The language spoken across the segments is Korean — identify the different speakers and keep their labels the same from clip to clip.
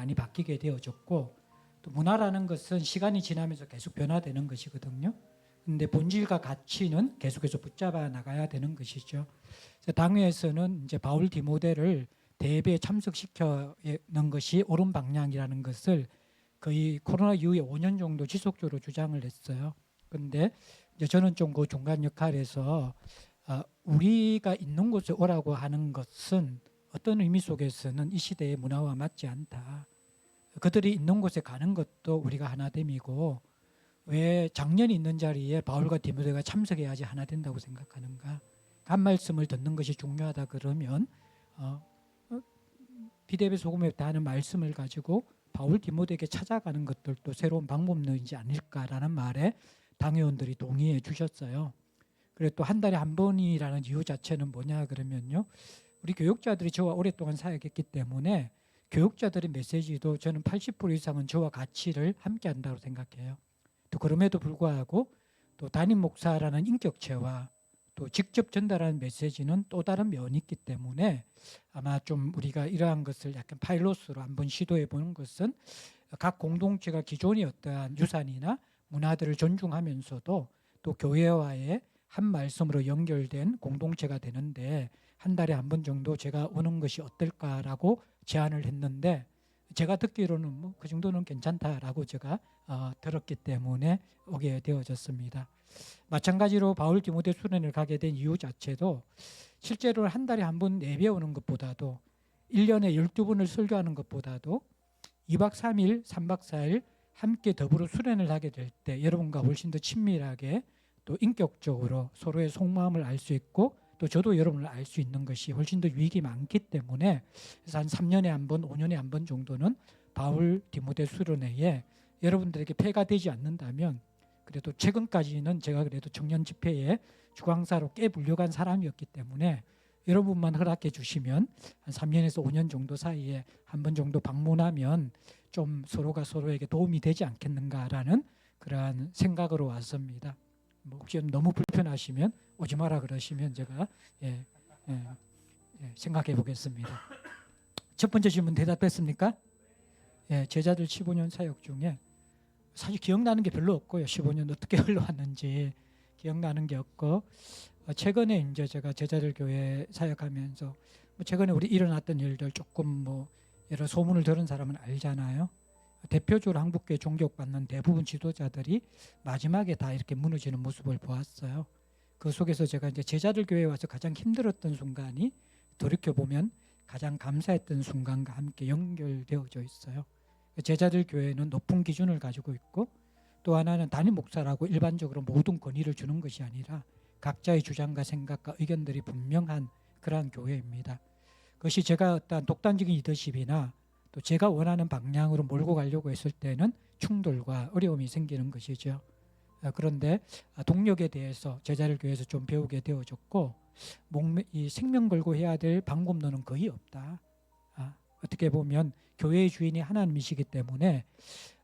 Speaker 1: 많이 바뀌게 되어졌고, 또 문화라는 것은 시간이 지나면서 계속 변화되는 것이거든요. 근데 본질과 가치는 계속해서 붙잡아 나가야 되는 것이죠. 당회에서는 이제 바울 디모데를 대회에 참석시켜는 것이 옳은 방향이라는 것을 거의 코로나 이후에 5년 정도 지속적으로 주장을 했어요. 그런데 이제 저는 좀 그 중간 역할에서 우리가 있는 곳에 오라고 하는 것은 어떤 의미 속에서는 이 시대의 문화와 맞지 않다. 그들이 있는 곳에 가는 것도 우리가 하나됨이고, 왜 작년이 있는 자리에 바울과 디모데가 참석해야지 하나 된다고 생각하는가? 한 말씀을 듣는 것이 중요하다 그러면 비대비 소금에 다하는 말씀을 가지고 바울 디모데에게 찾아가는 것들도 새로운 방법론이지 않을까라는 말에 당회원들이 동의해 주셨어요. 그리고 또 한 달에 한 번이라는 이유 자체는 뭐냐 그러면요, 우리 교육자들이 저와 오랫동안 사역했기 때문에 교육자들의 메시지도 저는 80% 이상은 저와 가치를 함께 한다고 생각해요. 또 그럼에도 불구하고 또 담임 목사라는 인격체와 또 직접 전달하는 메시지는 또 다른 면이 있기 때문에 아마 좀 우리가 이러한 것을 약간 파일럿으로 한번 시도해 보는 것은 각 공동체가 기존의 어떠한 유산이나 문화들을 존중하면서도 또 교회와의 한 말씀으로 연결된 공동체가 되는데 한 달에 한 번 정도 제가 오는 것이 어떨까라고 제안을 했는데, 제가 듣기로는 뭐 그 정도는 괜찮다라고 제가 들었기 때문에 오게 되어졌습니다. 마찬가지로 바울 디모데 수련을 가게 된 이유 자체도 실제로 한 달에 한 번 예배 오는 것보다도 1년에 12번을 설교하는 것보다도 2박 3일, 3박 4일 함께 더불어 수련을 하게 될 때 여러분과 훨씬 더 친밀하게 또 인격적으로 서로의 속마음을 알 수 있고, 또 저도 여러분을 알 수 있는 것이 훨씬 더 유익이 많기 때문에, 그래서 한 3년에 한 번, 5년에 한 번 정도는 바울 디모데 수련회에 여러분들에게 폐가 되지 않는다면, 그래도 최근까지는 제가 그래도 청년 집회에 주강사로 꽤 불려간 사람이었기 때문에 여러분만 허락해 주시면 한 3년에서 5년 정도 사이에 한 번 정도 방문하면 좀 서로가 서로에게 도움이 되지 않겠는가라는 그러한 생각으로 왔습니다. 뭐 혹시 너무 불편하시면 오지 마라 그러시면 제가 생각해 보겠습니다. 첫 번째 질문 대답했습니까? 제자들 15년 사역 중에 사실 기억나는 게 별로 없고요. 15년 어떻게 흘러왔는지 기억나는 게 없고, 최근에 이제 제가 제자들 교회 사역하면서 뭐 최근에 우리 일어났던 일들 조금 뭐 여러 소문을 들은 사람은 알잖아요. 대표적으로 한국교회 존경받는 대부분 지도자들이 마지막에 다 이렇게 무너지는 모습을 보았어요. 그 속에서 제가 이제 제자들 교회에 와서 가장 힘들었던 순간이 돌이켜 보면 가장 감사했던 순간과 함께 연결되어져 있어요. 제자들 교회는 높은 기준을 가지고 있고, 또 하나는 담임 목사라고 일반적으로 모든 권위를 주는 것이 아니라 각자의 주장과 생각과 의견들이 분명한 그러한 교회입니다. 그것이 제가 어떤 독단적인 리더십이나 또 제가 원하는 방향으로 몰고 가려고 했을 때는 충돌과 어려움이 생기는 것이죠. 그런데 동력에 대해서 제자들 교회에서 좀 배우게 되어졌고, 이 생명 걸고 해야 될 방법론은 거의 없다. 어떻게 보면 교회의 주인이 하나님이시기 때문에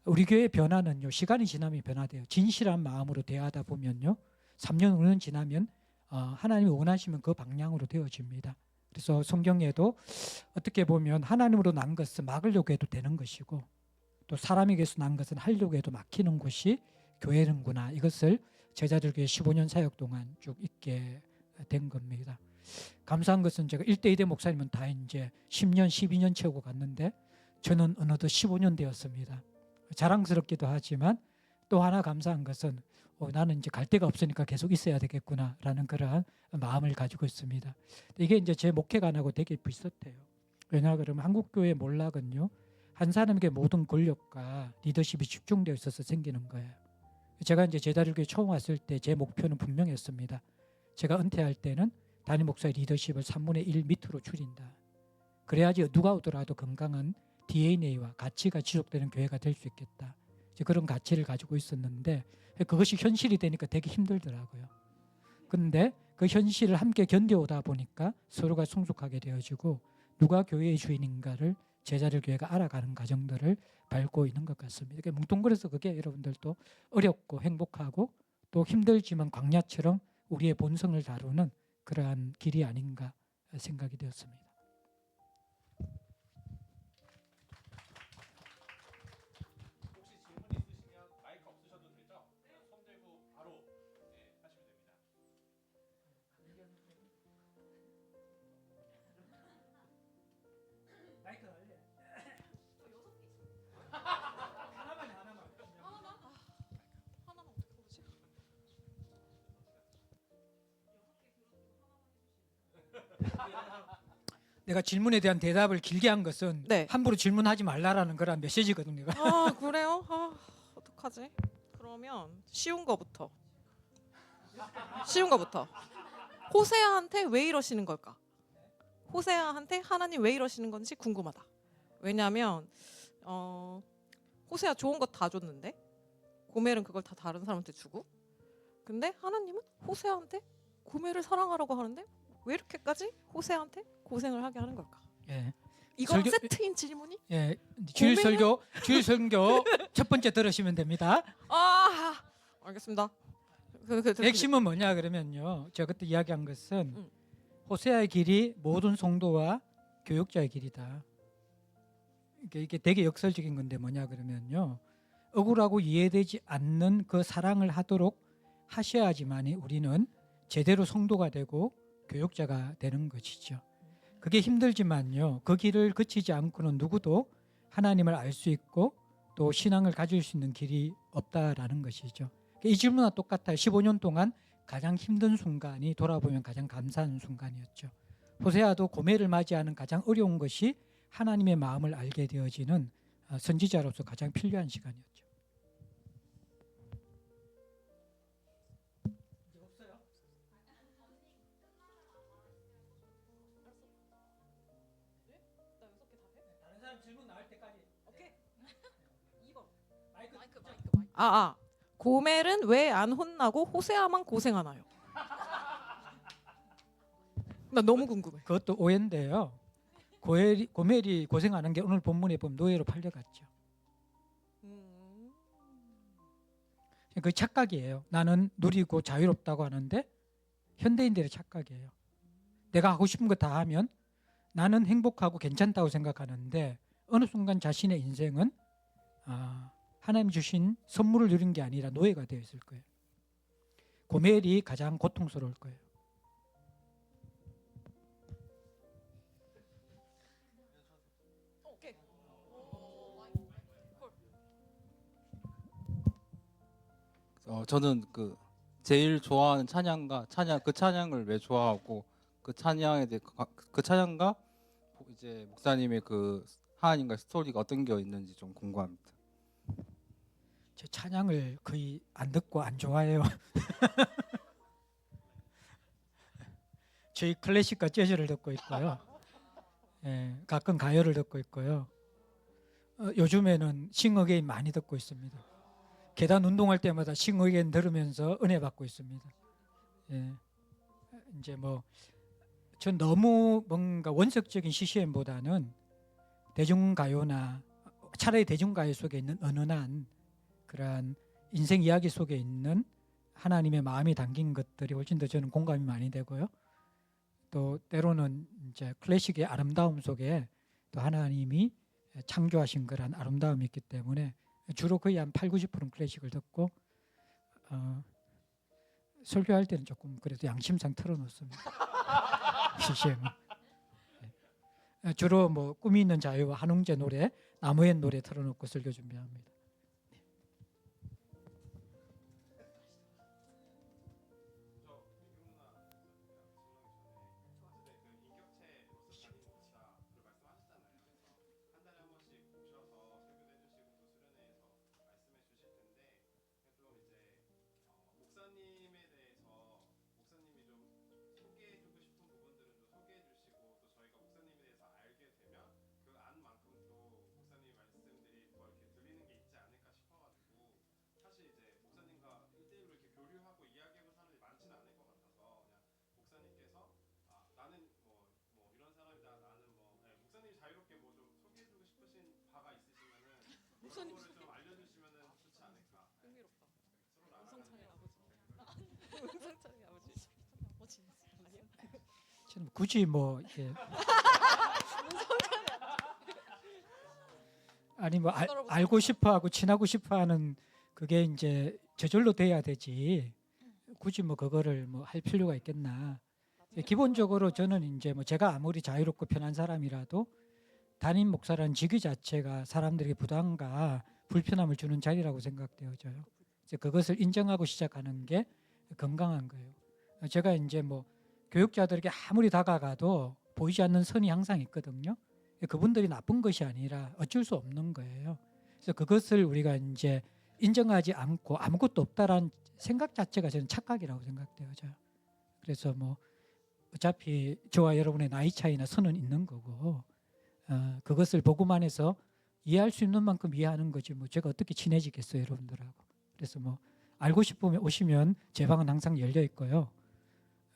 Speaker 1: 우리 교회의 변화는요, 시간이 지나면 변화돼요. 진실한 마음으로 대하다 보면요, 3년, 5년 지나면 하나님이 원하시면 그 방향으로 되어집니다. 그래서 성경에도 어떻게 보면 하나님으로 난 것은 막으려고 해도 되는 것이고, 또 사람에게서 난 것은 하려고 해도 막히는 곳이 교회는구나. 이것을 제자들 교회 15년 사역 동안 쭉 있게 된 겁니다. 감사한 것은 제가 1대 2대 목사님은 다 이제 10년, 12년 채우고 갔는데 저는 어느덧 15년 되었습니다. 자랑스럽기도 하지만 또 하나 감사한 것은 나는 이제 갈 데가 없으니까 계속 있어야 되겠구나라는 그러한 마음을 가지고 있습니다. 이게 이제 제 목회관하고 되게 비슷해요. 왜냐 그러면 한국교회 몰락은요, 한 사람에게 모든 권력과 리더십이 집중되어 있어서 생기는 거예요. 제가 이제 제자들 교회 처음 왔을 때 제 목표는 분명했습니다. 제가 은퇴할 때는 담임 목사의 리더십을 3분의 1 밑으로 줄인다. 그래야지 누가 오더라도 건강한 DNA와 가치가 지속되는 교회가 될 수 있겠다. 그런 가치를 가지고 있었는데 그것이 현실이 되니까 되게 힘들더라고요. 그런데 그 현실을 함께 견뎌오다 보니까 서로가 성숙하게 되어지고 누가 교회의 주인인가를 제자들 교회가 알아가는 과정들을 밟고 있는 것 같습니다. 그러니까 뭉뚱그려서 그게 여러분들도 어렵고 행복하고 또 힘들지만 광야처럼 우리의 본성을 다루는 그러한 길이 아닌가 생각이 되었습니다. 내가 질문에 대한 대답을 길게 한 것은
Speaker 2: 네.
Speaker 1: 함부로 질문하지 말라라는 거란 메시지거든요.
Speaker 2: 아 그래요? 아 어떡하지? 그러면 쉬운 거부터. 쉬운 거부터. 호세아한테 왜 이러시는 걸까? 호세아한테 하나님 왜 이러시는 건지 궁금하다. 왜냐하면 호세아 좋은 거 다 줬는데 고멜은 그걸 다 다른 사람한테 주고, 근데 하나님은 호세아한테 고멜을 사랑하라고 하는데 왜 이렇게까지 호세아한테 고생을 하게 하는 걸까?
Speaker 1: 예.
Speaker 2: 이건
Speaker 1: 설교-
Speaker 2: 세트인 질문이?
Speaker 1: 예. 주일 설교 첫 번째 들으시면 됩니다.
Speaker 2: 아 알겠습니다.
Speaker 1: 핵심은 뭐냐 그러면요. 제가 그때 이야기한 것은
Speaker 2: 음.
Speaker 1: 호세아의 길이 모든 성도와 교육자의 길이다. 이게 되게 역설적인 건데 뭐냐 그러면요. 억울하고 이해되지 않는 그 사랑을 하도록 하셔야지만이 우리는 제대로 성도가 되고 교육자가 되는 것이죠. 그게 힘들지만요. 그 길을 거치지 않고는 누구도 하나님을 알 수 있고 또 신앙을 가질 수 있는 길이 없다라는 것이죠. 이 질문과 똑같아요. 15년 동안 가장 힘든 순간이 돌아보면 가장 감사한 순간이었죠. 호세아도 고멜을 맞이하는 가장 어려운 것이 하나님의 마음을 알게 되어지는 선지자로서 가장 필요한 시간이었죠. 다른 사람 질문 나올 때까지.
Speaker 2: 오케이. 2번. 마이크. 고멜은 왜 안 혼나고 호세아만 고생하나요? 나 너무 궁금해.
Speaker 1: 그것도 오해인데요. 고멜이 고생하는 게 오늘 본문에 보면 노예로 팔려갔죠. 그 착각이에요. 나는 누리고 자유롭다고 하는데 현대인들의 착각이에요. 내가 하고 싶은 거 다 하면 나는 행복하고 괜찮다고 생각하는데 어느 순간 자신의 인생은 하나님 주신 선물을 누린 게 아니라 노예가 되어 있을 거예요. 고멜이 가장 고통스러울 거예요.
Speaker 2: 오케이.
Speaker 3: 저는 그 제일 좋아하는 그 찬양을 왜 좋아하고 그 찬양에 대해 그 찬양과 이제 목사님의 그 하나님과의 스토리가 어떤 게 있는지 좀 궁금합니다.
Speaker 1: 제 찬양을 거의 안 듣고 안 좋아해요. 저희 클래식과 재즈를 듣고 있고요. 예, 가끔 가요를 듣고 있고요. 요즘에는 싱어게인 많이 듣고 있습니다. 계단 운동할 때마다 싱어게인 들으면서 은혜 받고 있습니다. 예, 이제 전 너무 뭔가 원색적인 CCM보다는 대중가요나 차라리 대중가요 속에 있는 은은한 그러한 인생 이야기 속에 있는 하나님의 마음이 담긴 것들이 훨씬 더 저는 공감이 많이 되고요. 또 때로는 이제 클래식의 아름다움 속에 또 하나님이 창조하신 그런 아름다움이 있기 때문에 주로 거의 한 8, 90%는 클래식을 듣고 설교할 때는 조금 그래도 양심상 틀어놓습니다. CCM은. 주로 꿈이 있는 자유와 한웅재 노래, 나무의 노래 틀어놓고 설교 준비합니다.
Speaker 4: 목사님에 대해서 목사님이 좀 소개해주고 싶은 부분들은 좀 소개해주시고 또 저희가 목사님에 대해서 알게 되면 그 안만큼 또 목사님 말씀들이 더 이렇게 들리는 게 있지 않을까 싶어가지고 사실 이제 목사님과 1대1로 이렇게 교류하고 이야기해본 사람들이 많지는 않을 것 같아서 그냥 목사님께서 나는 뭐 이런 사람이다 나는 목사님이 자유롭게 뭐 좀 소개해주고 싶으신 바가 있으시면은 그런 거를 좀 알려주시면은 좋지 않을까.
Speaker 2: 흥미롭다.
Speaker 4: 서로 나가는
Speaker 2: 은성창의 아버지. 은성창의 아버지. 아버지 아니요?
Speaker 1: 저는 굳이 이게 아니 알고 싶어하고 친하고 싶어하는 그게 이제 저절로 돼야 되지. 굳이 그거를 할 필요가 있겠나. 기본적으로 저는 이제 제가 아무리 자유롭고 편한 사람이라도 담임 목사라는 직위 자체가 사람들에게 부담과 불편함을 주는 자리라고 생각되어져요. 이제 그것을 인정하고 시작하는 게 건강한 거예요. 제가 이제 교육자들에게 아무리 다가가도 보이지 않는 선이 항상 있거든요. 그분들이 나쁜 것이 아니라 어쩔 수 없는 거예요. 그래서 그것을 우리가 이제 인정하지 않고 아무것도 없다라는 생각 자체가 저는 착각이라고 생각돼요. 그래서 뭐 어차피 저와 여러분의 나이 차이나 선은 있는 거고 그것을 보고만 해서 이해할 수 있는 만큼 이해하는 거지 뭐 제가 어떻게 친해지겠어요 여러분들하고. 그래서 뭐 알고 싶으면 오시면 제 방은 항상 열려 있고요.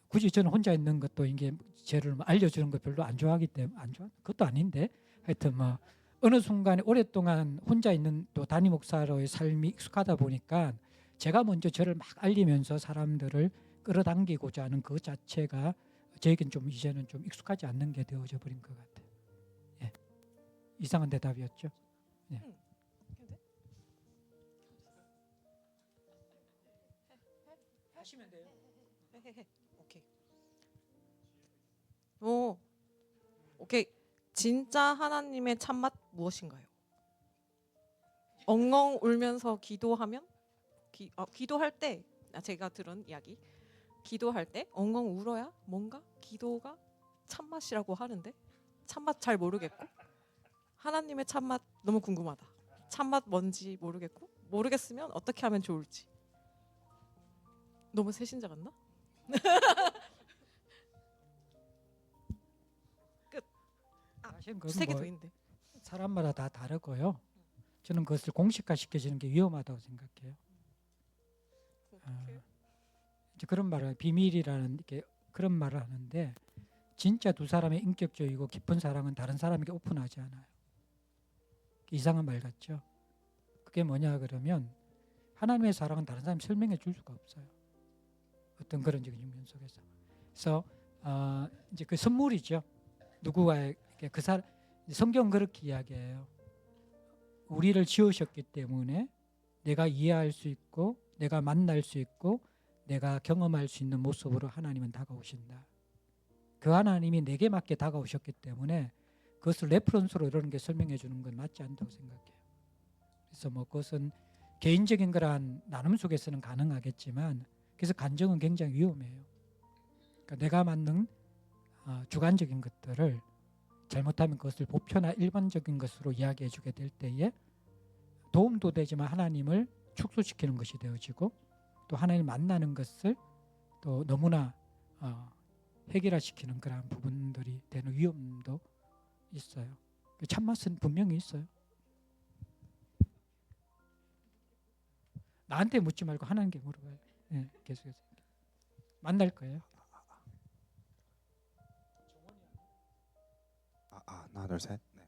Speaker 1: 굳이 저는 혼자 있는 것도 이게 저를 뭐 알려주는 거 별로 안 좋아하기 때문에 안 좋아 그것도 아닌데 하여튼 뭐 어느 순간에 오랫동안 혼자 있는 또 담임 목사로의 삶이 익숙하다 보니까 제가 먼저 저를 막 알리면서 사람들을 끌어당기고자 하는 그 자체가 저에겐 좀 이제는 좀 익숙하지 않는 게 되어져 버린 것 같아요. 예. 이상한 대답이었죠. 예. 하시면 돼요.
Speaker 2: 오케이. 오, 오케이. 진짜 하나님의 참맛 무엇인가요? 엉엉 울면서 기도하면 기도할 때 제가 들은 이야기 기도할 때 엉엉 울어야 뭔가 기도가 참맛이라고 하는데 참맛 잘 모르겠고 하나님의 참맛 너무 궁금하다. 참맛 뭔지 모르겠고 모르겠으면 어떻게 하면 좋을지. 너무 새신자 같나?
Speaker 1: 사실 그건
Speaker 2: 세 개
Speaker 1: 뭐
Speaker 2: 더 있는데.
Speaker 1: 사람마다 다 다르고요. 저는 그것을 공식화 시켜지는 게 위험하다고 생각해요. 이제 그런 말을 비밀이라는 이렇게 그런 말을 하는데 진짜 두 사람의 인격적이고 깊은 사랑은 다른 사람에게 오픈하지 않아요. 이상한 말 같죠. 그게 뭐냐 그러면 하나님의 사랑은 다른 사람이 설명해 줄 수가 없어요. 어떤 그런 측면 속에서. 그래서 이제 그 선물이죠. 누구와의 그 사람 성경 그렇게 이야기해요. 우리를 지으셨기 때문에 내가 이해할 수 있고 내가 만날 수 있고 내가 경험할 수 있는 모습으로 하나님은 다가오신다. 그 하나님이 내게 맞게 다가오셨기 때문에 그것을 레퍼런스로 이런 게 설명해 주는 건 맞지 않다고 생각해요. 그래서 뭐 그것은 개인적인 그러한 나눔 속에서는 가능하겠지만 그래서 간증은 굉장히 위험해요. 그러니까 내가 맞는 주관적인 것들을 잘못하면 그것을 보편화 일반적인 것으로 이야기해 주게 될 때에 도움도 되지만 하나님을 축소시키는 것이 되어지고 또 하나님 만나는 것을 또 너무나 해결화시키는 그런 부분들이 되는 위험도 있어요. 참맛은 분명히 있어요. 나한테 묻지 말고 하나님께 물어봐요. 네, 계속해서 만날 거예요.
Speaker 5: 하나 둘 셋. 네.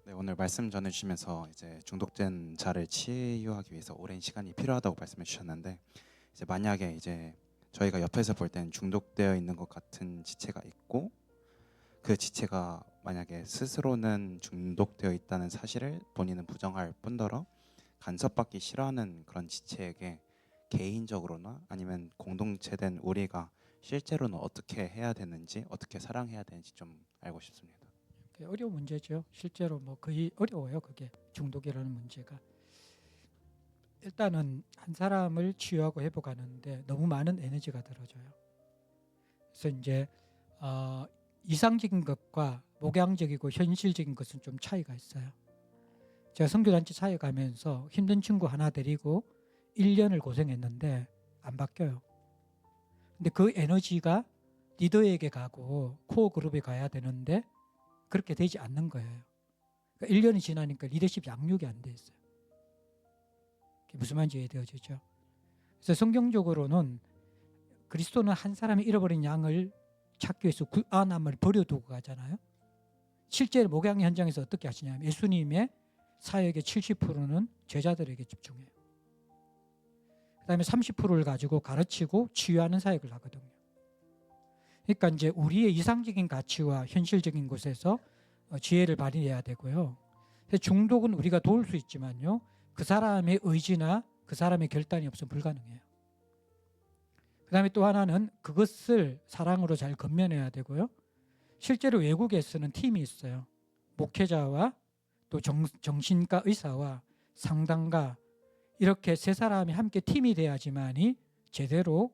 Speaker 5: 네, 오늘 말씀 전해주시면서 이제 중독된 자를 치유하기 위해서 오랜 시간이 필요하다고 말씀해 주셨는데 이제 만약에 이제 저희가 옆에서 볼 때는 중독되어 있는 것 같은 지체가 있고 그 지체가 만약에 스스로는 중독되어 있다는 사실을 본인은 부정할 뿐더러 간섭받기 싫어하는 그런 지체에게 개인적으로나 아니면 공동체된 우리가 실제로는 어떻게 해야 되는지 어떻게 사랑해야 되는지 좀 알고 싶습니다.
Speaker 1: 어려운 문제죠. 실제로 뭐 거의 어려워요. 그게 중독이라는 문제가. 일단은 한 사람을 치유하고 회복하는데 너무 많은 에너지가 들어져요. 그래서 이제 이상적인 것과 목양적이고 현실적인 것은 좀 차이가 있어요. 제가 선교단체 사회 가면서 힘든 친구 하나 데리고 1년을 고생했는데 안 바뀌어요. 근데 그 에너지가 리더에게 가고 코어 그룹에 가야 되는데 그렇게 되지 않는 거예요. 그러니까 1년이 지나니까 리더십 양육이 안 돼 있어요. 그게 무슨 말인지 이해되어지죠. 그래서 성경적으로는 그리스도는 한 사람이 잃어버린 양을 찾기 위해서 구안함을 버려두고 가잖아요. 실제로 목양 현장에서 어떻게 하시냐면 예수님의 사역의 70%는 제자들에게 집중해요. 그 다음에 30%를 가지고 가르치고 치유하는 사역을 하거든요. 그러니까 이제 우리의 이상적인 가치와 현실적인 곳에서 지혜를 발휘해야 되고요. 중독은 우리가 도울 수 있지만요. 그 사람의 의지나 그 사람의 결단이 없으면 불가능해요. 그 다음에 또 하나는 그것을 사랑으로 잘 건면해야 되고요. 실제로 외국에서는 팀이 있어요. 목회자와 또 정신과 의사와 상담가 이렇게 세 사람이 함께 팀이 돼야지만이 제대로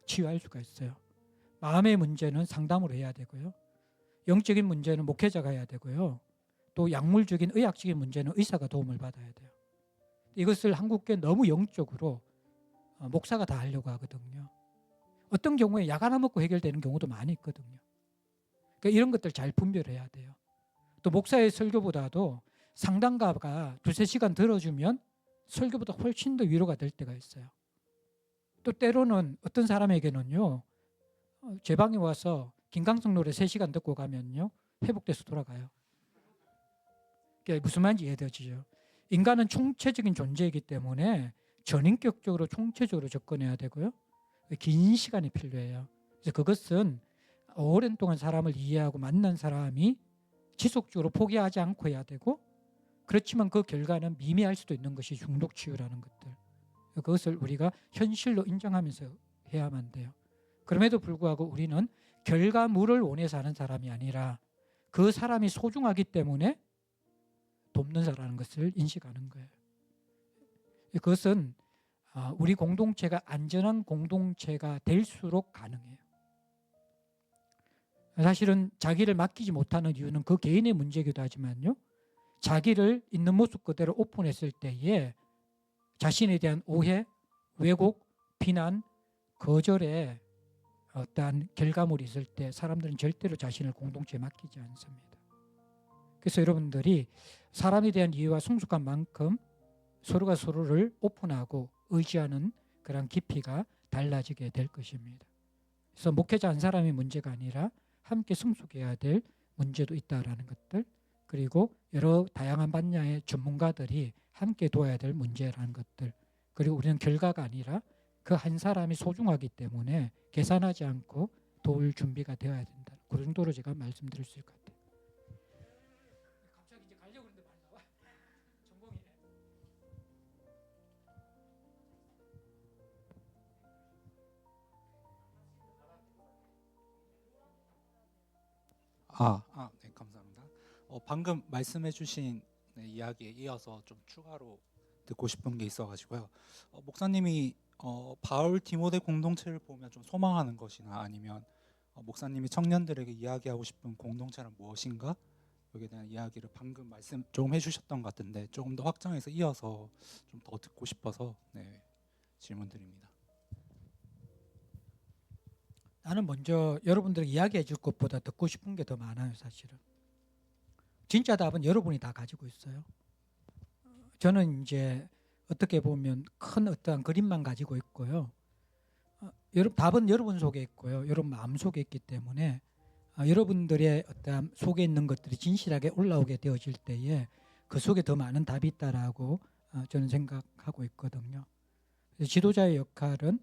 Speaker 1: 치유할 수가 있어요. 마음의 문제는 상담으로 해야 되고요. 영적인 문제는 목회자가 해야 되고요. 또 약물적인 의학적인 문제는 의사가 도움을 받아야 돼요. 이것을 한국교회 너무 영적으로 목사가 다 하려고 하거든요. 어떤 경우에 약 하나 먹고 해결되는 경우도 많이 있거든요. 그러니까 이런 것들 잘 분별해야 돼요. 또 목사의 설교보다도 상담가가 2-3시간 들어주면 설교보다 훨씬 더 위로가 될 때가 있어요. 또 때로는 어떤 사람에게는요, 제 방에 와서 김강석 노래 3시간 듣고 가면요, 회복돼서 돌아가요. 그게 무슨 말인지 이해되죠? 인간은 총체적인 존재이기 때문에 전인격적으로 총체적으로 접근해야 되고요. 긴 시간이 필요해요. 그래서 그것은 오랜 동안 사람을 이해하고 만난 사람이 지속적으로 포기하지 않고 해야 되고, 그렇지만 그 결과는 미미할 수도 있는 것이 중독 치유라는 것들. 그것을 우리가 현실로 인정하면서 해야만 돼요. 그럼에도 불구하고 우리는 결과물을 원해서 하는 사람이 아니라 그 사람이 소중하기 때문에 돕는 자라는 것을 인식하는 거예요. 그것은 우리 공동체가 안전한 공동체가 될수록 가능해요. 사실은 자기를 맡기지 못하는 이유는 그 개인의 문제이기도 하지만요, 자기를 있는 모습 그대로 오픈했을 때에 자신에 대한 오해, 왜곡, 비난, 거절에 어떠한 결과물이 있을 때 사람들은 절대로 자신을 공동체에 맡기지 않습니다. 그래서 여러분들이 사람에 대한 이해와 성숙함만큼 서로가 서로를 오픈하고 의지하는 그런 깊이가 달라지게 될 것입니다. 그래서 목회자 한 사람의 문제가 아니라 함께 성숙해야 될 문제도 있다라는 것들, 그리고 여러 다양한 분야의 전문가들이 함께 도와야 될 문제라는 것들, 그리고 우리는 결과가 아니라 그 한 사람이 소중하기 때문에 계산하지 않고 도울 준비가 되어야 된다. 그 정도로 제가 말씀드릴 수 있을 것 같아요. 갑자기 이제 가려고 했는데 말 나와. 전공이네.
Speaker 6: 네, 감사합니다. 방금 말씀해주신 이야기에 이어서 좀 추가로 듣고 싶은 게 있어가지고요. 목사님이 바울 디모데 공동체를 보면 좀 소망하는 것이나 아니면 목사님이 청년들에게 이야기하고 싶은 공동체는 무엇인가? 여기에 대한 이야기를 방금 말씀 조금 해주셨던 것 같은데 조금 더 확장해서 이어서 좀 더 듣고 싶어서 질문드립니다.
Speaker 1: 나는 먼저 여러분들에게 이야기해 줄 것보다 듣고 싶은 게 더 많아요, 사실은. 진짜 답은 여러분이 다 가지고 있어요. 저는 이제 어떻게 보면 큰 어떠한 그림만 가지고 있고요. 답은 여러분 속에 있고요. 여러분 마음 속에 있기 때문에 여러분들의 어떠한 속에 있는 것들이 진실하게 올라오게 되어질 때에 그 속에 더 많은 답이 있다라고 저는 생각하고 있거든요. 그래서 지도자의 역할은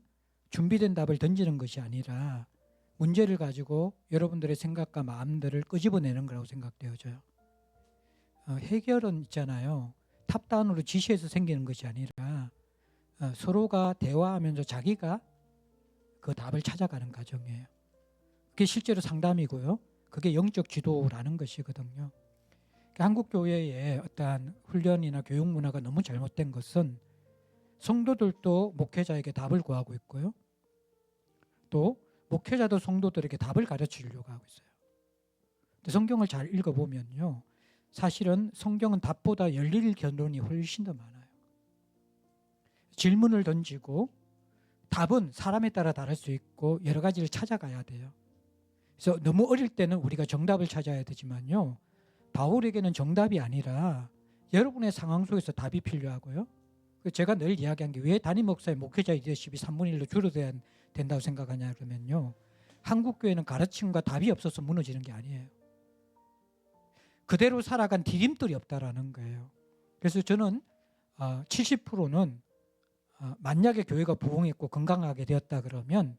Speaker 1: 준비된 답을 던지는 것이 아니라 문제를 가지고 여러분들의 생각과 마음들을 끄집어내는 거라고 생각되어져요. 해결은 있잖아요. 탑다운으로 지시해서 생기는 것이 아니라 서로가 대화하면서 자기가 그 답을 찾아가는 과정이에요. 그게 실제로 상담이고요. 그게 영적 지도라는 것이거든요. 그러니까 한국 교회의 어떠한 훈련이나 교육 문화가 너무 잘못된 것은 성도들도 목회자에게 답을 구하고 있고요. 또 목회자도 성도들에게 답을 가르치려고 하고 있어요. 근데 성경을 잘 읽어보면요, 사실은 성경은 답보다 열릴 결론이 훨씬 더 많아요. 질문을 던지고 답은 사람에 따라 다를 수 있고 여러 가지를 찾아가야 돼요. 그래서 너무 어릴 때는 우리가 정답을 찾아야 되지만요, 바울에게는 정답이 아니라 여러분의 상황 속에서 답이 필요하고요. 제가 늘 이야기한 게 왜 담임 목사의 목회자 리더십이 3분의 1로 줄어들어야 된다고 생각하냐 그러면요, 한국교회는 가르침과 답이 없어서 무너지는 게 아니에요. 그대로 살아간 디딤돌이 없다라는 거예요. 그래서 저는 70%는 만약에 교회가 부흥했고 건강하게 되었다 그러면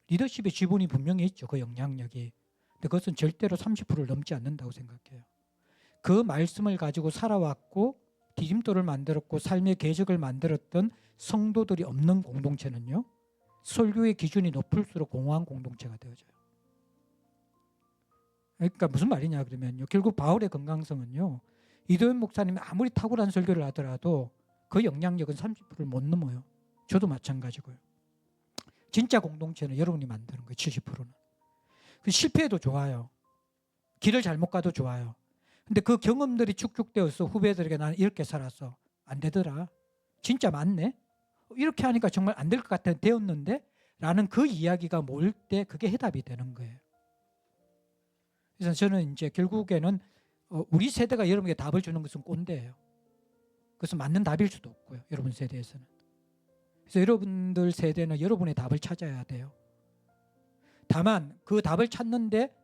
Speaker 1: 리더십의 지분이 분명히 있죠. 그 영향력이. 근데 그것은 절대로 30%를 넘지 않는다고 생각해요. 그 말씀을 가지고 살아왔고 디딤돌을 만들었고 삶의 궤적을 만들었던 성도들이 없는 공동체는요, 설교의 기준이 높을수록 공허한 공동체가 되어져요. 그러니까 무슨 말이냐 그러면요, 결국 바울의 건강성은요, 이도현 목사님이 아무리 탁월한 설교를 하더라도 그 영향력은 30%를 못 넘어요. 저도 마찬가지고요. 진짜 공동체는 여러분이 만드는 거예요. 70%는. 그 실패해도 좋아요. 길을 잘못 가도 좋아요. 근데 그 경험들이 축적되어서 후배들에게 나는 이렇게 살았어. 안 되더라. 진짜 맞네. 이렇게 하니까 정말 안 될 것 같아 되었는데 라는 그 이야기가 모일 때 그게 해답이 되는 거예요. 그래서 저는 이제 결국에는 우리 세대가 여러분에게 답을 주는 것은 꼰대예요. 그것은 맞는 답일 수도 없고요. 여러분 세대에서는. 그래서 여러분들 세대는 여러분의 답을 찾아야 돼요. 다만 그 답을 찾는데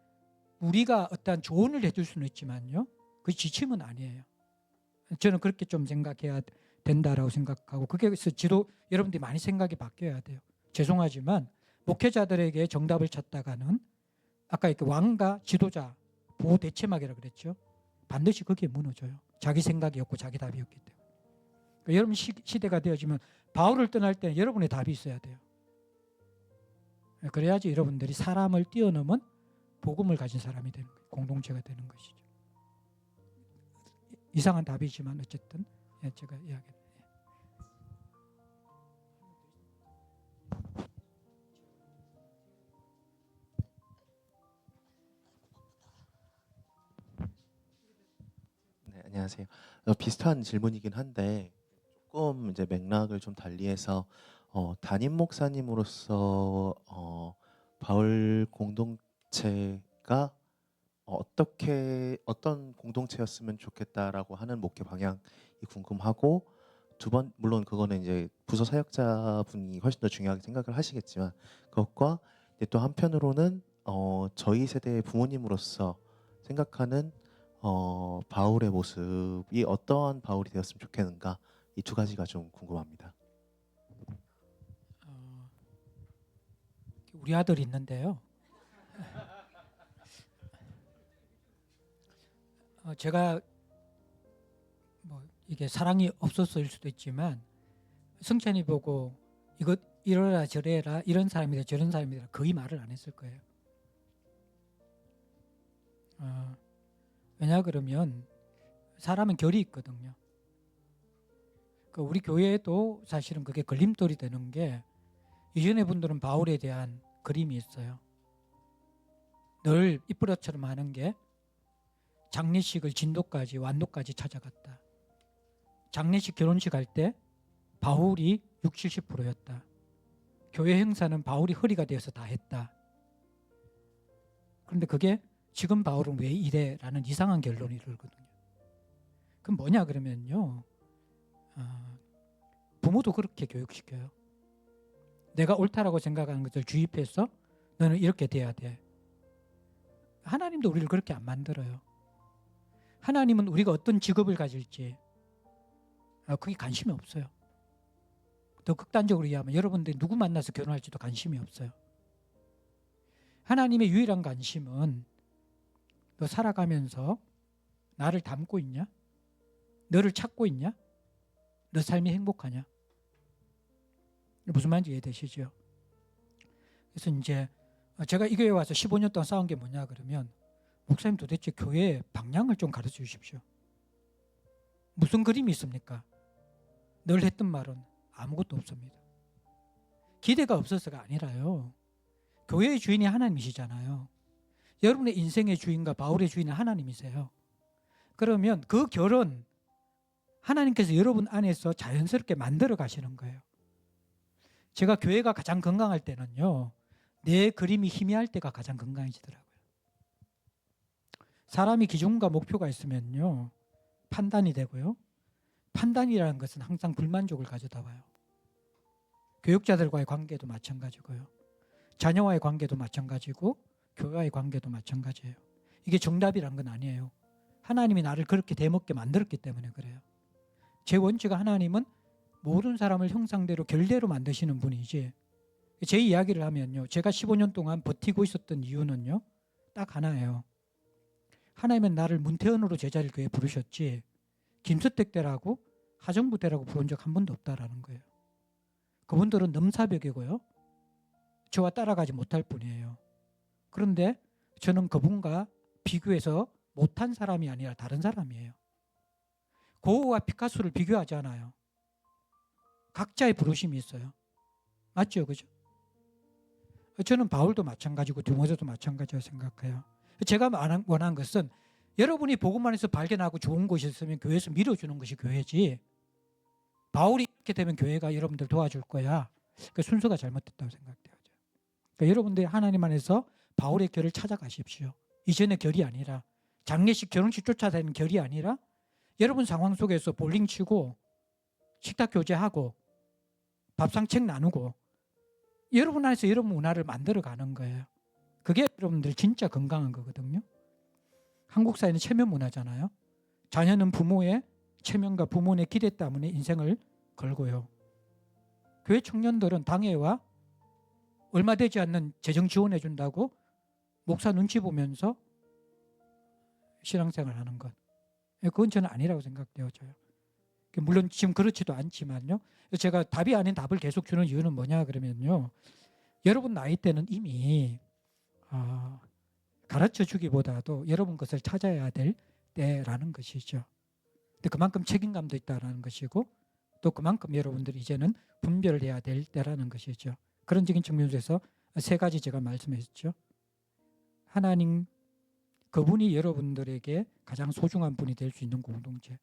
Speaker 1: 우리가 어떠한 조언을 해줄 수는 있지만요. 그 지침은 아니에요. 저는 그렇게 좀 생각해야 된다라고 생각하고 그게서 지도 여러분들이 많이 생각이 바뀌어야 돼요. 죄송하지만 목회자들에게 정답을 찾다가는 아까 이렇게 왕과 지도자 보호 대체막이라고 그랬죠. 반드시 거기에 무너져요. 자기 생각이 없고 자기 답이 없기 때문에. 그러니까 여러분 시대가 되어지면 바울을 떠날 때는 여러분의 답이 있어야 돼요. 그래야지 여러분들이 사람을 뛰어넘은 복음을 가진 사람이 되는 거예요. 공동체가 되는 것이죠. 이상한 답이지만 어쨌든 제가 이야기.
Speaker 7: 네, 안녕하세요. 비슷한 질문이긴 한데 조금 이제 맥락을 좀 달리해서 담임 목사님으로서 바울 공동체가 어떤 공동체였으면 좋겠다라고 하는 목회 방향이 궁금하고 두 번 물론 그거는 이제 부서 사역자분이 훨씬 더 중요하게 생각을 하시겠지만 그것과 이제 또 한편으로는 저희 세대의 부모님으로서 생각하는 바울의 모습이 어떠한 바울이 되었으면 좋겠는가 이 두 가지가 좀 궁금합니다.
Speaker 1: 우리 아들이 있는데요. 제가 뭐 이게 사랑이 없어서일 수도 있지만 성찬이 보고 이것 이러라 저래라 이런 사람이다 저런 사람이다 거의 말을 안 했을 거예요. 왜냐 그러면 사람은 결이 있거든요. 우리 교회에도 사실은 그게 걸림돌이 되는 게 이전의 분들은 바울에 대한 그림이 있어요. 늘 이쁘러처럼 하는 게 장례식을 진도까지 완도까지 찾아갔다. 장례식 결혼식 할 때 바울이 60, 70%였다. 교회 행사는 바울이 허리가 되어서 다 했다. 그런데 그게 지금 바울은 왜 이래? 라는 이상한 결론이 이르거든요. 그럼 뭐냐 그러면요. 부모도 그렇게 교육시켜요. 내가 옳다라고 생각하는 것을 주입해서 너는 이렇게 돼야 돼. 하나님도 우리를 그렇게 안 만들어요. 하나님은 우리가 어떤 직업을 가질지 그게 관심이 없어요. 더 극단적으로 이해하면 여러분들이 누구 만나서 결혼할지도 관심이 없어요. 하나님의 유일한 관심은 너 살아가면서 나를 닮고 있냐? 너를 찾고 있냐? 너 삶이 행복하냐? 무슨 말인지 이해되시죠? 그래서 이제 제가 이 교회에 와서 15년 동안 싸운 게 뭐냐 그러면 목사님 도대체 교회의 방향을 좀 가르쳐 주십시오. 무슨 그림이 있습니까? 늘 했던 말은 아무것도 없습니다. 기대가 없어서가 아니라요. 교회의 주인이 하나님이시잖아요. 여러분의 인생의 주인과 바울의 주인은 하나님이세요. 그러면 그 결은 하나님께서 여러분 안에서 자연스럽게 만들어 가시는 거예요. 제가 교회가 가장 건강할 때는요. 내 그림이 희미할 때가 가장 건강해지더라고요. 사람이 기준과 목표가 있으면요. 판단이 되고요. 판단이라는 것은 항상 불만족을 가져다 와요. 교육자들과의 관계도 마찬가지고요. 자녀와의 관계도 마찬가지고 교회와의 관계도 마찬가지예요. 이게 정답이란 건 아니에요. 하나님이 나를 그렇게 대먹게 만들었기 때문에 그래요. 제 원칙은 하나님은 모든 사람을 형상대로 결대로 만드시는 분이지. 제 이야기를 하면요. 제가 15년 동안 버티고 있었던 이유는요. 딱 하나예요. 하나님은 나를 문태원으로 제자를 교회에 부르셨지 김수택 때라고 하정부 때라고 부른 적 한 번도 없다라는 거예요. 그분들은 넘사벽이고요. 저와 따라가지 못할 뿐이에요. 그런데 저는 그분과 비교해서 못한 사람이 아니라 다른 사람이에요. 고흐와 피카소를 비교하지 않아요. 각자의 부르심이 있어요. 맞죠? 그죠? 저는 바울도 마찬가지고 디모데도 마찬가지라고 생각해요. 제가 원하는 것은 여러분이 복음 안에서 발견하고 좋은 곳이 있으면 교회에서 밀어주는 것이 교회지, 바울이 이렇게 되면 교회가 여러분들 도와줄 거야. 그 순서가 잘못됐다고 생각돼요. 그러니까 여러분들이 하나님 안에서 바울의 결을 찾아가십시오. 이전의 결이 아니라, 장례식 결혼식 쫓아다니는 결이 아니라 여러분 상황 속에서 볼링 치고 식탁 교제하고 밥상책 나누고 여러분 안에서 여러분 문화를 만들어가는 거예요. 그게 여러분들 진짜 건강한 거거든요. 한국 사회는 체면 문화잖아요. 자녀는 부모의 체면과 부모의 기대 때문에 인생을 걸고요. 교회 청년들은 당회와 얼마 되지 않는 재정 지원해 준다고 목사 눈치 보면서 신앙생활 하는 것, 그건 저는 아니라고 생각되어져요. 물론 지금 그렇지도 않지만요. 제가 답이 아닌 답을 계속 주는 이유는 뭐냐 그러면요, 여러분 나이 때는 이미 가르쳐 주기보다도 여러분 것을 찾아야 될 때라는 것이죠. 근데 그만큼 책임감도 있다라는 것이고, 또 그만큼 여러분들이 이제는 분별을 해야 될 때라는 것이죠. 그런적인 측면에서 세 가지 제가 말씀했죠. 하나님, 그분이 여러분들에게 가장 소중한 분이 될 수 있는 공동체,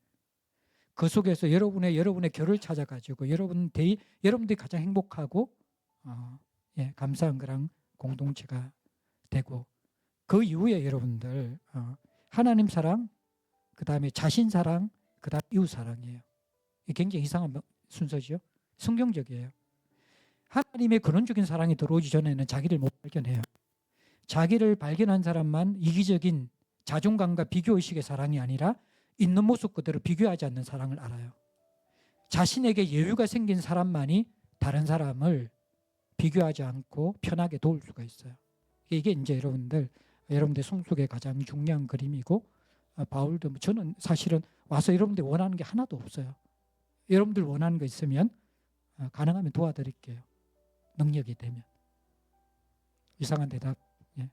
Speaker 1: 그 속에서 여러분의 결을 찾아가지고 여러분들이 가장 행복하고 감사한 그런 공동체가 되고, 그 이후에 여러분들 하나님 사랑, 그 다음에 자신 사랑, 그 다음 이웃 사랑이에요. 이게 굉장히 이상한 순서죠. 성경적이에요. 하나님의 근원적인 사랑이 들어오기 전에는 자기를 못 발견해요. 자기를 발견한 사람만 이기적인 자존감과 비교의식의 사랑이 아니라 있는 모습 그대로 비교하지 않는 사랑을 알아요. 자신에게 여유가 생긴 사람만이 다른 사람을 비교하지 않고 편하게 도울 수가 있어요. 이게 이제 여러분들 성숙의 가장 중요한 그림이고, 바울도 저는 사실은 와서 여러분들 원하는 게 하나도 없어요. 여러분들 원하는 거 있으면 가능하면 도와드릴게요. 능력이 되면. 이상한 대답. 예.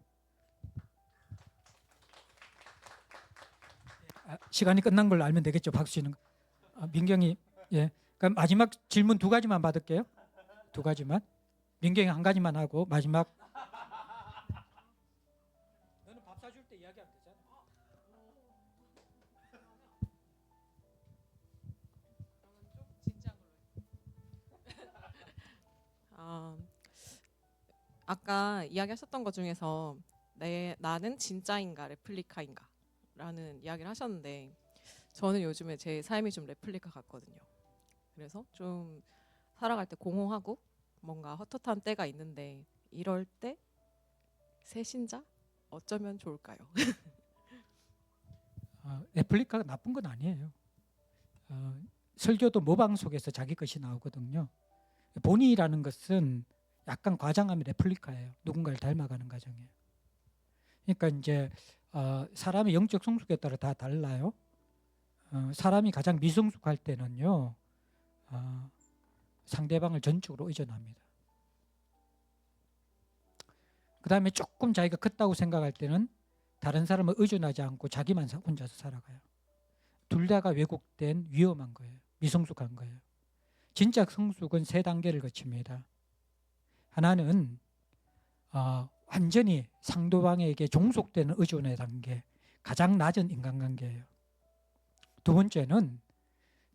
Speaker 1: 시간이 끝난 걸 알면 되겠죠. 박수 치는 거. 민경이, 예. 그럼 마지막 질문 2가지만 받을게요. 2가지만. 민경이 1가지만 하고 마지막. 너는 밥 사줄 때 이야기 안 되잖아.
Speaker 2: 아까 이야기하셨던 것 중에서 나는 진짜인가 레플리카인가 라는 이야기를 하셨는데, 저는 요즘에 제 삶이 좀 레플리카 같거든요. 그래서 좀 살아갈 때 공허하고 뭔가 헛헛한 때가 있는데, 이럴 때 새신자 어쩌면 좋을까요?
Speaker 1: 레플리카가 나쁜 건 아니에요. 설교도 모방 속에서 자기 것이 나오거든요. 본의라는 것은 약간 과장하면 레플리카예요. 누군가를 닮아가는 과정이에요. 그러니까 이제 사람의 영적 성숙에 따라 다 달라요. 사람이 가장 미성숙할 때는요, 상대방을 전적으로 의존합니다. 그 다음에 조금 자기가 컸다고 생각할 때는 다른 사람을 의존하지 않고 자기만 혼자서 살아가요. 둘 다가 왜곡된 위험한 거예요. 미성숙한 거예요. 진짜 성숙은 3단계를 거칩니다. 하나는 완전히 상대방에게 종속되는 의존의 단계, 가장 낮은 인간관계예요. 2번째는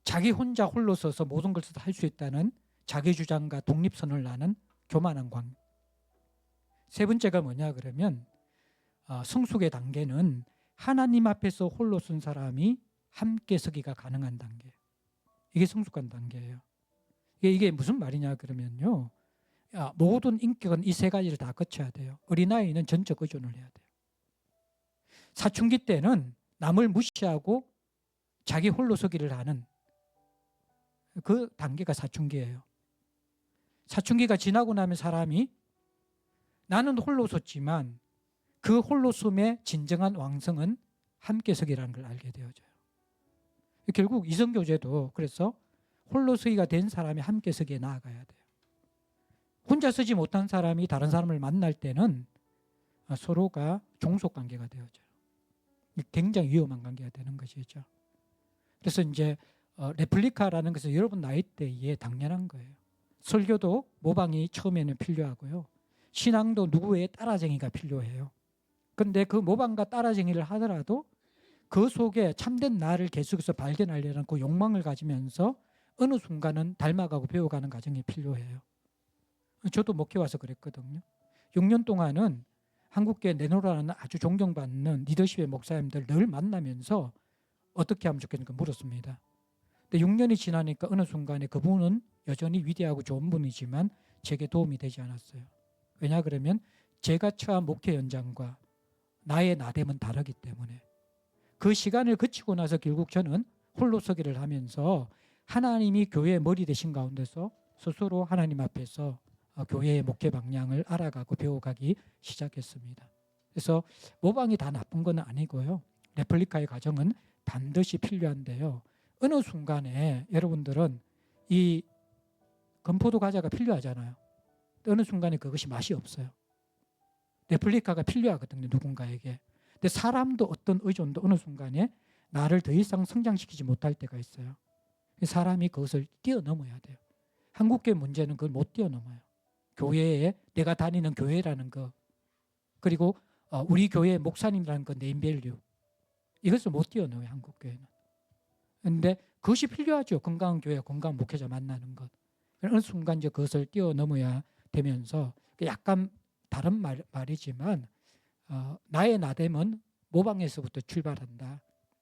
Speaker 1: 자기 혼자 홀로 서서 모든 것을 할 수 있다는 자기 주장과 독립선을 나는 교만한 관계. 3번째가 뭐냐 그러면 성숙의 단계는 하나님 앞에서 홀로 선 사람이 함께 서기가 가능한 단계. 이게 성숙한 단계예요. 이게 무슨 말이냐 그러면요, 모든 인격은 이 3가지를 다 거쳐야 돼요. 어린아이는 전적 의존을 해야 돼요. 사춘기 때는 남을 무시하고 자기 홀로 서기를 하는 그 단계가 사춘기예요. 사춘기가 지나고 나면 사람이 나는 홀로 섰지만 그 홀로 섬의 진정한 왕성은 함께 서기라는 걸 알게 되어져요. 결국 이성교제도 그래서 홀로 서기가 된 사람이 함께 서기에 나아가야 돼요. 혼자 서지 못한 사람이 다른 사람을 만날 때는 서로가 종속관계가 되어져요. 굉장히 위험한 관계가 되는 것이죠. 그래서 이제 레플리카라는 것은 여러분 나이대에 당연한 거예요. 설교도 모방이 처음에는 필요하고요. 신앙도 누구의 따라쟁이가 필요해요. 근데 그 모방과 따라쟁이를 하더라도 그 속에 참된 나를 계속해서 발견하려는 그 욕망을 가지면서 어느 순간은 닮아가고 배워가는 과정이 필요해요. 저도 목회 와서 그랬거든요. 6년 동안은 한국교회 내노라는 아주 존경받는 리더십의 목사님들 늘 만나면서 어떻게 하면 좋겠는가 물었습니다. 근데 6년이 지나니까 어느 순간에 그분은 여전히 위대하고 좋은 분이지만 제게 도움이 되지 않았어요. 왜냐 그러면 제가 처한 목회 현장과 나의 나됨은 다르기 때문에 그 시간을 거치고 나서 결국 저는 홀로 서기를 하면서 하나님이 교회의 머리 되신 가운데서 스스로 하나님 앞에서 교회의 목회 방향을 알아가고 배워가기 시작했습니다. 그래서 모방이 다 나쁜 건 아니고요. 레플리카의 과정은 반드시 필요한데요. 어느 순간에 여러분들은 이 건포도 과자가 필요하잖아요. 어느 순간에 그것이 맛이 없어요. 레플리카가 필요하거든요. 누군가에게. 근데 사람도 어떤 의존도 어느 순간에 나를 더 이상 성장시키지 못할 때가 있어요. 사람이 그것을 뛰어넘어야 돼요. 한국교회 문제는 그걸 못 뛰어넘어요. 교회에 내가 다니는 교회라는 거 그리고 우리 교회의 목사님이라는 거 네임밸류 이것을 못 뛰어넘어요. 한국교회는. 그런데 그것이 필요하죠. 건강한 교회, 건강한 목회자 만나는 것. 어느 순간 이제 그것을 뛰어넘어야 되면서 약간 다른 말이지만 나의 나됨은 모방에서부터 출발한다.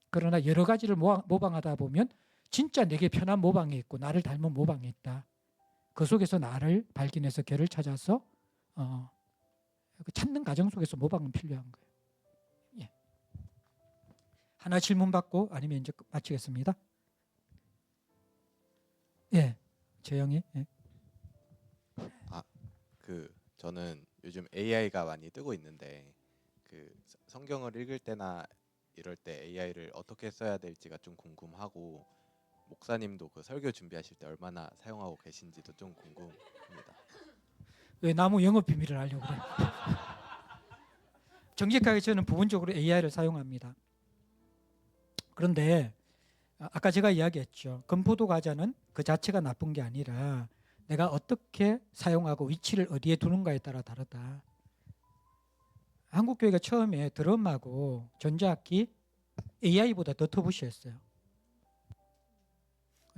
Speaker 1: 그러나 여러 가지를 모방하다 보면 진짜 내게 편한 모방이 있고 나를 닮은 모방이 있다. 그 속에서 나를 발견해서 걔를 찾아서 찾는 과정 속에서 모방은 필요한 거예요. 예. 하나 질문 받고 아니면 이제 마치겠습니다. 예, 재영이. 예.
Speaker 8: 저는 요즘 AI가 많이 뜨고 있는데 성경을 읽을 때나 이럴 때 AI를 어떻게 써야 될지가 좀 궁금하고 목사님도 설교 준비하실 때 얼마나 사용하고 계신지도 좀 궁금합니다.
Speaker 1: 왜 나무 영업 비밀을 알려고 그래? 정직하게 저는 부분적으로 AI를 사용합니다. 그런데 아까 제가 이야기했죠. 건포도 과자는 그 자체가 나쁜 게 아니라 내가 어떻게 사용하고 위치를 어디에 두는가에 따라 다르다. 한국교회가 처음에 드럼하고 전자악기 AI보다 더 터부시했어요.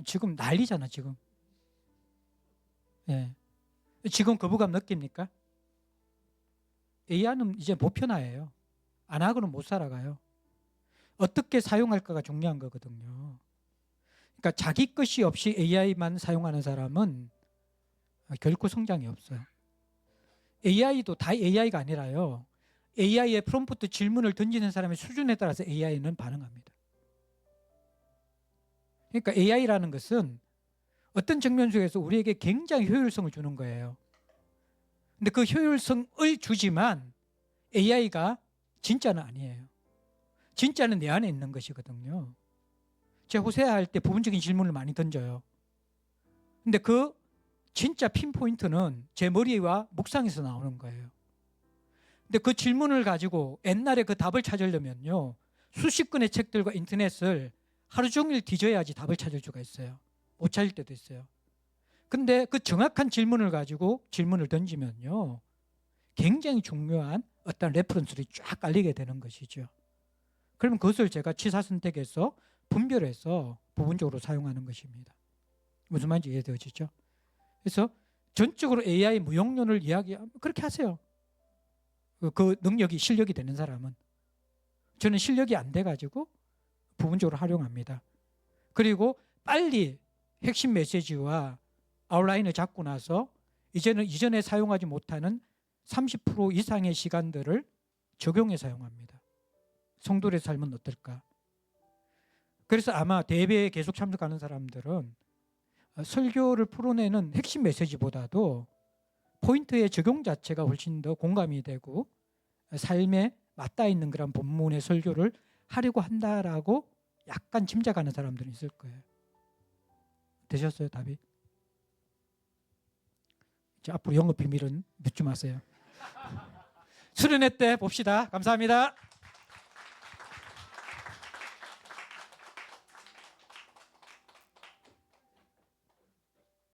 Speaker 1: 지금 난리잖아 지금. 예. 지금 거부감 느낍니까? AI는 이제 보편화예요. 안 하고는 못 살아가요. 어떻게 사용할까가 중요한 거거든요. 그러니까 자기 것이 없이 AI만 사용하는 사람은 결코 성장이 없어요. AI도 다 AI가 아니라요. AI의 프롬프트 질문을 던지는 사람의 수준에 따라서 AI는 반응합니다. 그러니까 AI라는 것은 어떤 측면 속에서 우리에게 굉장히 효율성을 주는 거예요. 근데 그 효율성을 주지만 AI가 진짜는 아니에요. 진짜는 내 안에 있는 것이거든요. 제가 호세아 할 때 부분적인 질문을 많이 던져요. 근데 그 진짜 핀포인트는 제 머리와 묵상에서 나오는 거예요. 근데 그 질문을 가지고 옛날에 그 답을 찾으려면요. 수십 권의 책들과 인터넷을 하루 종일 뒤져야지 답을 찾을 수가 있어요. 못 찾을 때도 있어요. 근데 그 정확한 질문을 가지고 질문을 던지면요. 굉장히 중요한 어떤 레퍼런스를 쫙 깔리게 되는 것이죠. 그러면 그것을 제가 취사 선택해서 분별해서 부분적으로 사용하는 것입니다. 무슨 말인지 이해되어지죠? 그래서 전적으로 AI 무용론을 이야기하면 그렇게 하세요. 그 능력이 실력이 되는 사람은. 저는 실력이 안 돼가지고 부분적으로 활용합니다. 그리고 빨리 핵심 메시지와 아웃라인을 잡고 나서 이제는 이전에 사용하지 못하는 30% 이상의 시간들을 적용해 사용합니다. 성도의 삶은 어떨까? 그래서 아마 대회에 계속 참석하는 사람들은 설교를 풀어내는 핵심 메시지보다도 포인트의 적용 자체가 훨씬 더 공감이 되고 삶에 맞닿아 있는 그런 본문의 설교를 하려고 한다라고 약간 짐작하는 사람들이 있을 거예요. 되셨어요, 답이? 이제 앞으로 영업 비밀은 묻지 마세요. 수련회 때 봅시다. 감사합니다.